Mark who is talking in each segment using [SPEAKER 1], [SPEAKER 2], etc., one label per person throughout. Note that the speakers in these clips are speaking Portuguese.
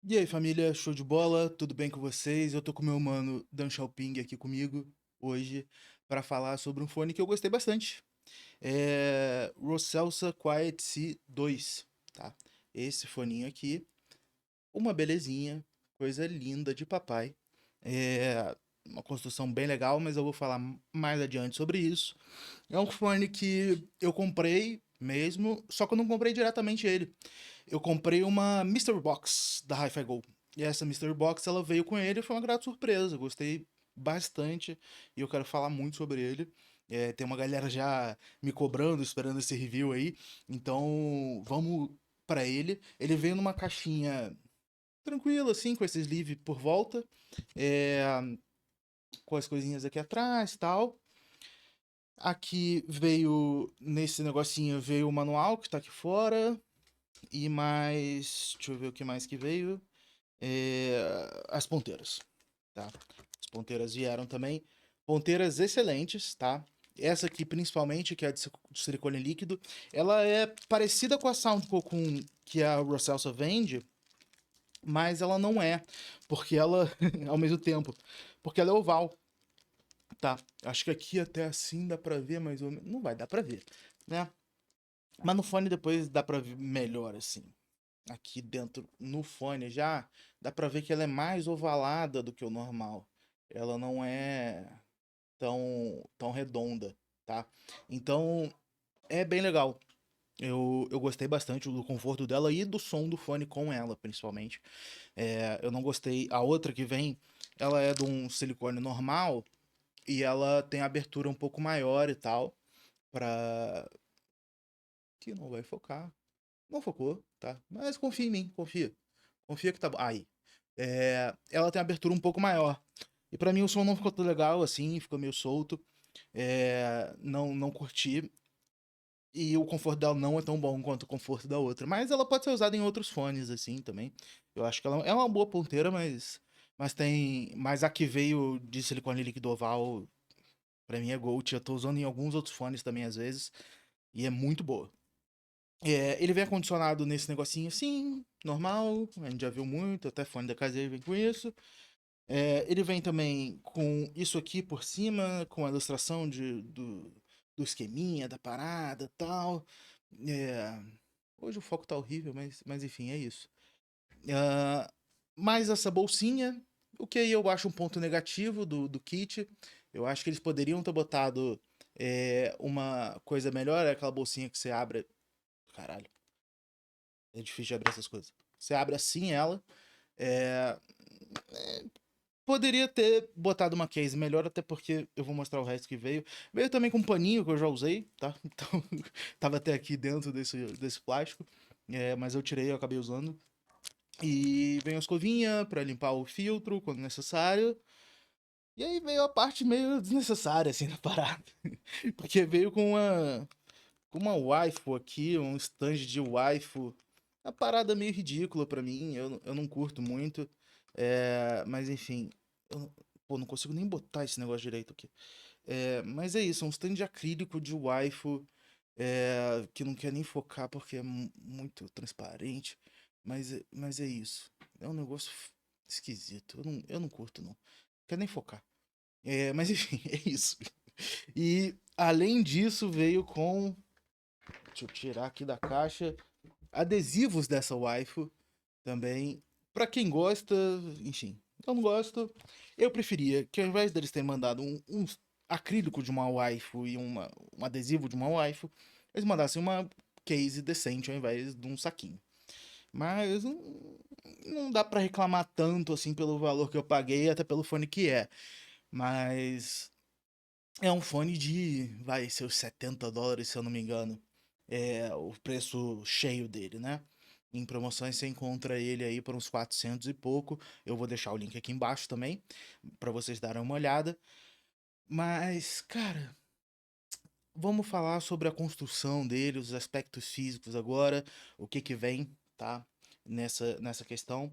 [SPEAKER 1] E aí, família, show de bola? Tudo bem com vocês? Eu tô com meu mano Dan Xiaoping aqui comigo hoje para falar sobre um fone que eu gostei bastante. É Rocelsa Quiet C2, tá? Esse foninho aqui, uma belezinha, coisa linda de papai. É uma construção bem legal, mas eu vou falar mais adiante sobre isso. É um fone que eu comprei mesmo, só que eu não comprei diretamente ele. Eu comprei uma Mystery Box da Hi-Fi Go. E essa Mystery Box, ela veio com ele e foi uma grata surpresa. Gostei bastante e eu quero falar muito sobre ele. Tem uma galera já me cobrando, esperando esse review aí. Então, vamos para ele. Ele veio numa caixinha tranquila, assim, com esse sleeve por volta. é, com as coisinhas aqui atrás e tal. Aqui veio, nesse negocinho, veio o manual que tá aqui fora. E mais. Deixa eu ver o que mais que veio. As ponteiras, tá? As ponteiras vieram também. Ponteiras excelentes, tá? Essa aqui, principalmente, que é a de silicone líquido, ela é parecida com a Sound Cocoon que a Rocelsa vende, mas ela não é, porque ela, ao mesmo tempo, porque ela é oval, tá? Acho que aqui até assim dá pra ver, mas não vai dar pra ver, né? Mas no fone depois dá pra ver melhor, assim. Aqui dentro no fone já dá pra ver que ela é mais ovalada do que o normal. Ela não é tão redonda, tá? Então é bem legal. Eu gostei bastante do conforto dela e do som do fone com ela, principalmente. Eu não gostei. A outra que vem, ela é de um silicone normal e ela tem abertura um pouco maior e tal. Pra. Que não vai focar. Não focou, tá? Mas confia em mim, confia. Confia que tá bom. Aí. Ela tem uma abertura um pouco maior. E pra mim o som não ficou tão legal assim, ficou meio solto. Não curti. E o conforto dela não é tão bom quanto o conforto da outra. Mas ela pode ser usada em outros fones, assim, também. Eu acho que ela é uma boa ponteira, mas tem. Mas a que veio de silicone líquido oval, pra mim é Gold. Eu tô usando em alguns outros fones também, às vezes. E é muito boa. Ele vem acondicionado nesse negocinho assim, normal, a gente já viu muito, até fone da caseira vem com isso. Ele vem também com isso aqui por cima, com a ilustração do esqueminha, da parada e tal. É, hoje o foco tá horrível, mas enfim, é isso. Ah, mais essa bolsinha, o que aí eu acho um ponto negativo do kit. Eu acho que eles poderiam ter botado uma coisa melhor, é aquela bolsinha que você abre. Caralho. É difícil de abrir essas coisas. Você abre assim ela. É... Poderia ter botado uma case melhor, até porque eu vou mostrar o resto que veio. Veio também com um paninho que eu já usei, tá? Então, tava até aqui dentro desse plástico. Mas eu tirei, eu acabei usando. E vem a escovinha pra limpar o filtro quando necessário. E aí veio a parte meio desnecessária, assim, da parada. Porque veio com uma waifu aqui, um stand de waifu. Uma parada meio ridícula pra mim, eu não curto muito. Mas enfim, pô, não consigo nem botar esse negócio direito aqui. Mas é isso, um stand de acrílico de waifu, que não quer nem focar porque é muito transparente. Mas é isso. É um negócio esquisito. Eu não curto, não. Quer nem focar. Mas enfim, é isso. E além disso, veio com. Deixa eu tirar aqui da caixa adesivos dessa waifu também. Pra quem gosta, enfim, eu não gosto. Eu preferia que ao invés deles terem mandado um acrílico de uma waifu e um adesivo de uma waifu, eles mandassem uma case decente ao invés de um saquinho. Mas não dá pra reclamar tanto assim pelo valor que eu paguei, até pelo fone que é. Mas é um fone de, vai, seus US$ 70, se eu não me engano. É o preço cheio dele, né? Em promoções você encontra ele aí por uns 400 e pouco. Eu vou deixar o link aqui embaixo também, pra vocês darem uma olhada. Mas, cara, vamos falar sobre a construção dele, os aspectos físicos agora, o que que vem, tá? Nessa questão.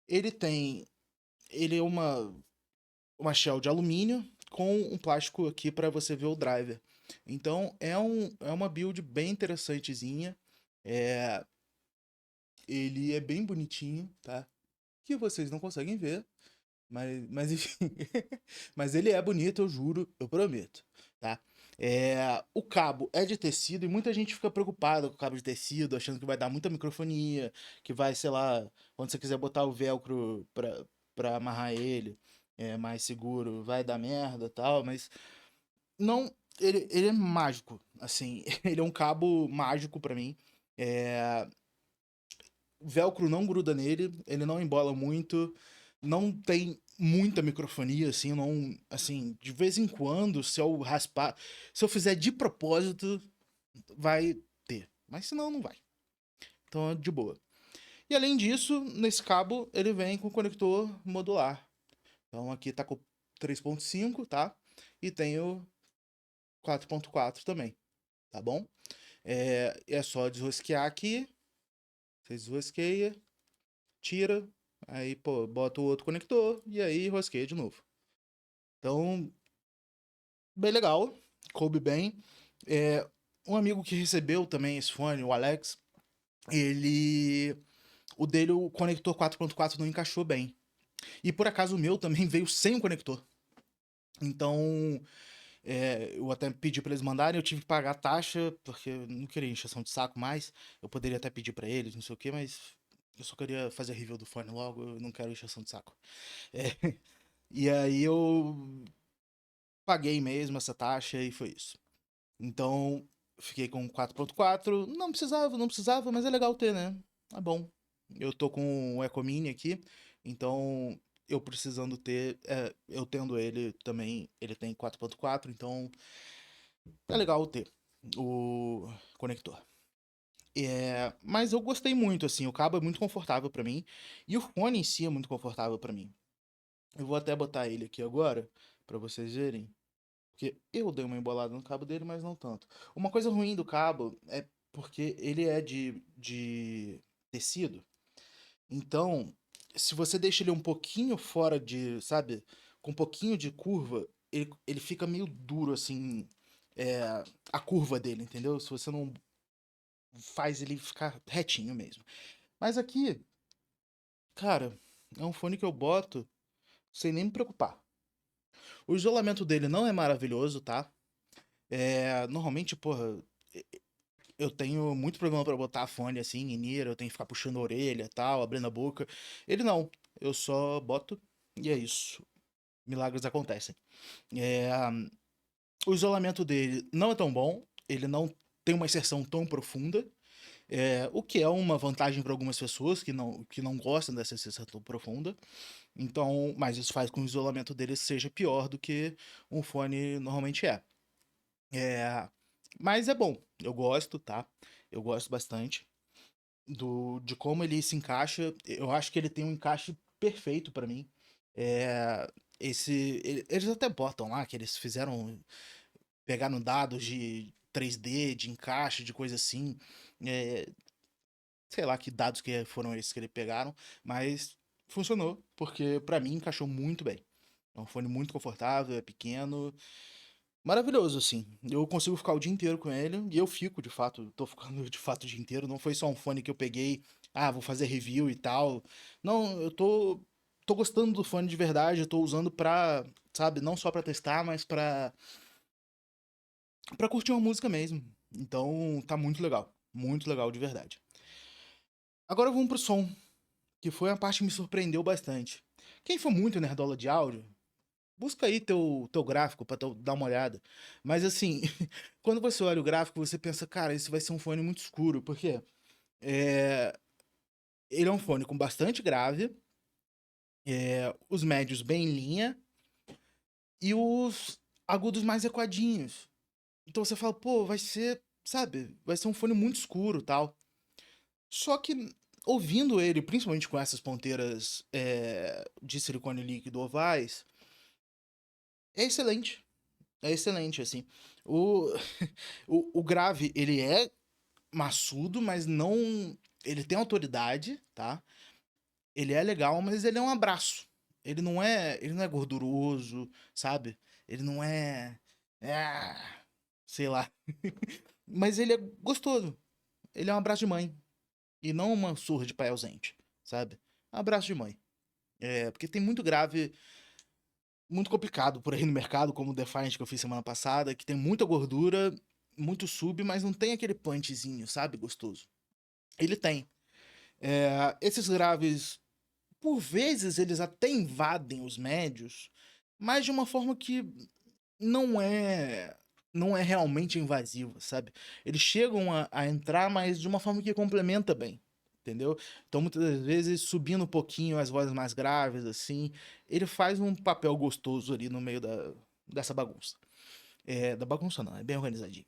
[SPEAKER 1] Ele tem, ele é uma shell de alumínio com um plástico aqui para você ver o driver. Então é uma build bem interessantezinha. É, ele é bem bonitinho, tá? que vocês não conseguem ver, mas enfim. Mas ele é bonito, eu juro, eu prometo, tá? O cabo é de tecido e muita gente fica preocupada com o cabo de tecido, achando que vai dar muita microfonia, que vai, sei lá, quando você quiser botar o velcro pra amarrar ele, mais seguro, vai dar merda e tal, mas não, ele é mágico, assim, ele é um cabo mágico pra mim. É, o velcro não gruda nele, ele não embola muito, não tem muita microfonia, assim, não, assim, de vez em quando, se eu raspar, se eu fizer de propósito, vai ter, mas senão não vai. Então é de boa. E além disso, nesse cabo ele vem com conector modular. Então aqui tá com 3.5, tá? E tem o 4.4 também, tá bom? É só desrosquear aqui, você desrosqueia, tira, aí, pô, bota o outro conector e aí rosqueia de novo. Então, bem legal, coube bem. É, um amigo que recebeu também esse fone, o Alex, ele. O dele, o conector 4.4 não encaixou bem. E por acaso o meu também veio sem o conector. Então, eu até pedi pra eles mandarem, eu tive que pagar a taxa, porque eu não queria encheção de saco mais. Eu poderia até pedir pra eles, não sei o que, mas eu só queria fazer review do fone logo, eu não quero encheção de saco. É, e aí eu paguei mesmo essa taxa e foi isso. Então, fiquei com 4.4. Não precisava, mas é legal ter, né? É bom. Eu tô com o Ecomini aqui, então eu precisando ter, eu tendo ele também, ele tem 4.4, então é legal ter o conector. Mas eu gostei muito, assim, o cabo é muito confortável pra mim e o fone em si é muito confortável pra mim. Eu vou até botar ele aqui agora pra vocês verem. Porque eu dei uma embolada no cabo dele, mas não tanto. Uma coisa ruim do cabo é porque ele é de tecido. Então, se você deixa ele um pouquinho fora de, sabe, com um pouquinho de curva, ele fica meio duro, assim, é, a curva dele, entendeu? Se você não faz ele ficar retinho mesmo. Mas aqui, cara, é um fone que eu boto sem nem me preocupar. O isolamento dele não é maravilhoso, tá? Normalmente, porra, eu tenho muito problema pra botar fone assim, em ear, eu tenho que ficar puxando a orelha, tal, abrindo a boca. Ele não, eu só boto e é isso. Milagres acontecem. É, o isolamento dele não é tão bom, ele não tem uma inserção tão profunda, o que é uma vantagem para algumas pessoas que não gostam dessa inserção tão profunda. Então, mas isso faz com que o isolamento dele seja pior do que um fone normalmente é. É, mas é bom, eu gosto, tá? Eu gosto bastante de como ele se encaixa. Eu acho que ele tem um encaixe perfeito pra mim. É, eles até botam lá que eles fizeram, pegaram dados de 3D, de encaixe, de coisa assim. É, sei lá que dados que foram esses que eles pegaram, mas funcionou, porque pra mim encaixou muito bem. É um fone muito confortável, é pequeno. Maravilhoso, assim. Eu consigo ficar o dia inteiro com ele e eu fico, de fato, tô ficando de fato o dia inteiro. Não foi só um fone que eu peguei, vou fazer review e tal. Não, eu tô gostando do fone de verdade, eu tô usando pra, sabe, não só pra testar, mas pra curtir uma música mesmo. Então, tá muito legal de verdade. Agora vamos pro som, que foi uma parte que me surpreendeu bastante. Quem for muito nerdola de áudio, busca aí teu gráfico pra dar uma olhada. Mas assim, quando você olha o gráfico, você pensa, cara, esse vai ser um fone muito escuro. Por quê? É, ele é um fone com bastante grave, os médios bem em linha e os agudos mais equadinhos. Então você fala, pô, vai ser, sabe, vai ser um fone muito escuro tal. Só que ouvindo ele, principalmente com essas ponteiras de silicone líquido ovais, é excelente. É excelente, assim. O, o grave, ele é maçudo, mas não. Ele tem autoridade, tá? Ele é legal, mas ele é um abraço. Ele não é gorduroso, sabe? Ele não é. É, sei lá. Mas ele é gostoso. Ele é um abraço de mãe. E não uma surra de pai ausente, sabe? Um abraço de mãe. Porque tem muito grave muito complicado por aí no mercado, como o Defiant que eu fiz semana passada, que tem muita gordura, muito sub, mas não tem aquele punchzinho, sabe, gostoso. Ele tem. Esses graves, por vezes, eles até invadem os médios, mas de uma forma que não é não é realmente invasiva, sabe? Eles chegam a entrar, mas de uma forma que complementa bem, entendeu? Então, muitas das vezes, subindo um pouquinho as vozes mais graves, assim, ele faz um papel gostoso ali no meio dessa bagunça. Da bagunça não, é bem organizadinho.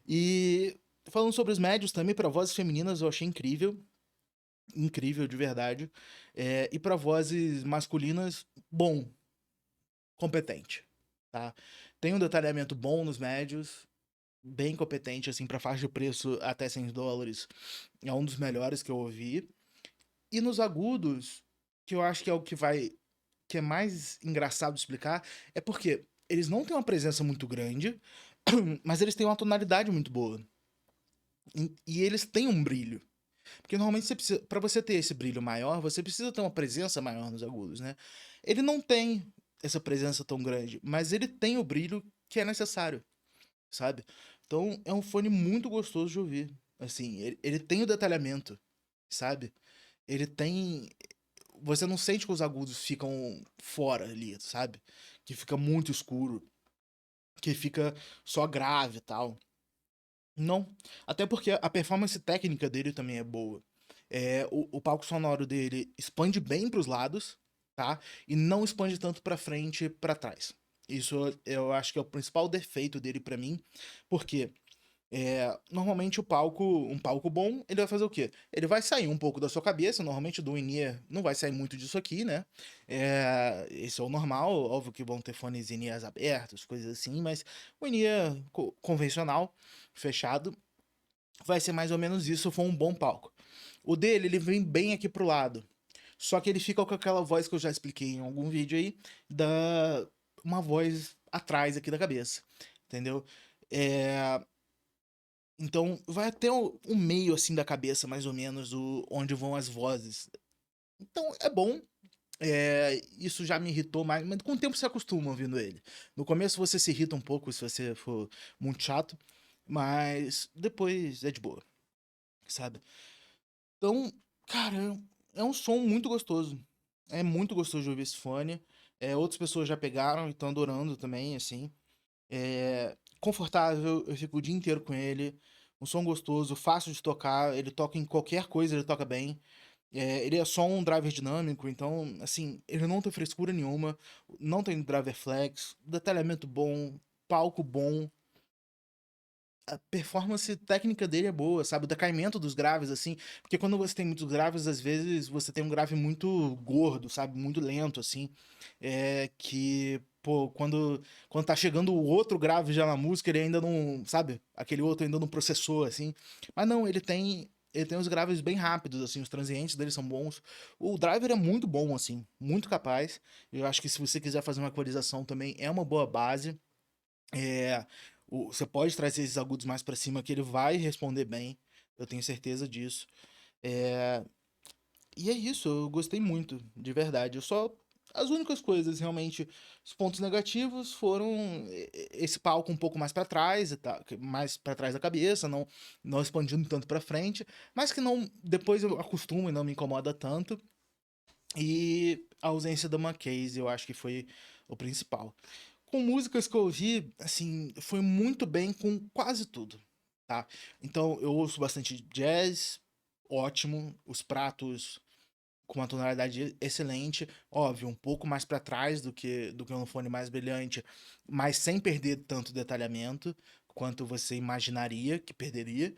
[SPEAKER 1] E falando sobre os médios também, para vozes femininas eu achei incrível, incrível de verdade. E para vozes masculinas, bom, competente, tá? Tem um detalhamento bom nos médios, bem competente, assim, pra faixa de preço até $100. É um dos melhores que eu ouvi. E nos agudos, que eu acho que é o que vai. Que é mais engraçado de explicar, é porque eles não têm uma presença muito grande, mas eles têm uma tonalidade muito boa. E eles têm um brilho. Porque normalmente você precisa, para você ter esse brilho maior, você precisa ter uma presença maior nos agudos, né? Ele não tem essa presença tão grande, mas ele tem o brilho que é necessário, sabe? Então é um fone muito gostoso de ouvir. Assim, ele tem o detalhamento, sabe? Ele tem. Você não sente que os agudos ficam fora ali, sabe? Que fica muito escuro, que fica só grave e tal. Não. Até porque a performance técnica dele também é boa. O palco sonoro dele expande bem para os lados, tá? E não expande tanto para frente e para trás. Isso eu acho que é o principal defeito dele para mim, porque normalmente um palco bom, ele vai fazer o quê? Ele vai sair um pouco da sua cabeça, normalmente do in-ear não vai sair muito disso aqui, né? Esse é o normal, óbvio que vão ter fones in-ears abertos, coisas assim, mas o in-ear convencional, fechado, vai ser mais ou menos isso se for um bom palco. O dele, ele vem bem aqui pro lado, só que ele fica com aquela voz que eu já expliquei em algum vídeo aí, da uma voz atrás aqui da cabeça, entendeu? É, então, vai até o meio, assim, da cabeça, mais ou menos, onde vão as vozes. Então, é bom. Isso já me irritou mais, mas com o tempo você acostuma ouvindo ele. No começo você se irrita um pouco se você for muito chato, mas depois é de boa, sabe? Então, cara, é um som muito gostoso. É muito gostoso de ouvir esse fone. Outras pessoas já pegaram e estão adorando também, assim. Confortável, eu fico o dia inteiro com ele. Um som gostoso, fácil de tocar, ele toca em qualquer coisa, ele toca bem. Ele é só um driver dinâmico, então, assim, ele não tem frescura nenhuma, não tem driver flex, detalhamento bom, palco bom, a performance técnica dele é boa, sabe? O decaimento dos graves, assim, porque quando você tem muitos graves, às vezes você tem um grave muito gordo, sabe? Muito lento, assim, que, pô, quando tá chegando o outro grave já na música, ele ainda não, sabe? Aquele outro ainda não processou, assim. Mas não, ele tem os graves bem rápidos, assim, os transientes dele são bons. O driver é muito bom, assim, muito capaz. Eu acho que se você quiser fazer uma equalização também é uma boa base. É, você pode trazer esses agudos mais pra cima que ele vai responder bem. Eu tenho certeza disso. É, e é isso, eu gostei muito, de verdade. As únicas coisas, realmente, os pontos negativos foram esse palco um pouco mais pra trás, e tal, mais para trás da cabeça, não expandindo tanto pra frente, mas que não, depois eu acostumo e não me incomoda tanto. E a ausência da Case, eu acho que foi o principal. Com músicas que eu ouvi, assim, foi muito bem com quase tudo, tá? Então, eu ouço bastante jazz, ótimo, os pratos com uma tonalidade excelente, óbvio, um pouco mais pra trás do que um fone mais brilhante, mas sem perder tanto detalhamento quanto você imaginaria que perderia.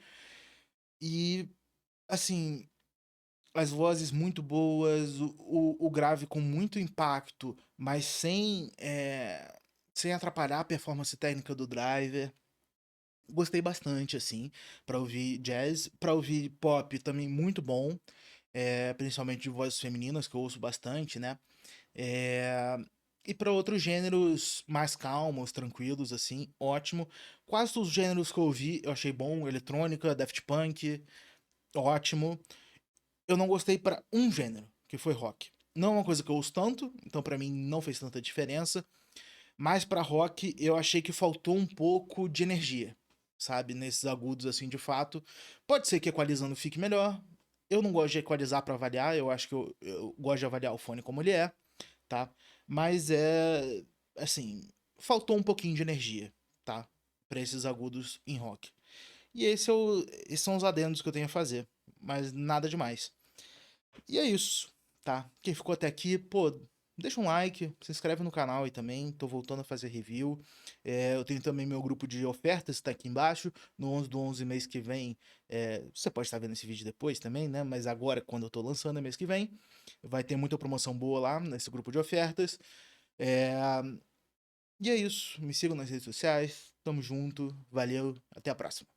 [SPEAKER 1] E, assim, as vozes muito boas, o grave com muito impacto, mas sem atrapalhar a performance técnica do driver. Gostei bastante, assim, pra ouvir jazz. Pra ouvir pop também muito bom, principalmente de vozes femininas, que eu ouço bastante, né? É, e para outros gêneros mais calmos, tranquilos, assim, ótimo. Quase todos os gêneros que eu ouvi eu achei bom. Eletrônica, Daft Punk, ótimo. Eu não gostei para um gênero, que foi rock. não é uma coisa que eu ouço tanto, então pra mim não fez tanta diferença. Mas pra rock eu achei que faltou um pouco de energia, sabe? Nesses agudos assim de fato. Pode ser que equalizando fique melhor. Eu não gosto de equalizar pra avaliar, eu acho que eu gosto de avaliar o fone como ele é, tá? Mas é. Assim, faltou um pouquinho de energia, tá? Pra esses agudos em rock. E esses são os adendos que eu tenho a fazer, mas nada demais. E é isso, tá? Quem ficou até aqui, pô, deixa um like, se inscreve no canal aí também. Tô voltando a fazer review. Eu tenho também meu grupo de ofertas, tá aqui embaixo. No 11 do 11 mês que vem, você pode estar vendo esse vídeo depois também, né? Mas agora, quando eu tô lançando, é mês que vem, vai ter muita promoção boa lá nesse grupo de ofertas. É, e é isso. Me sigam nas redes sociais. Tamo junto. Valeu. Até a próxima.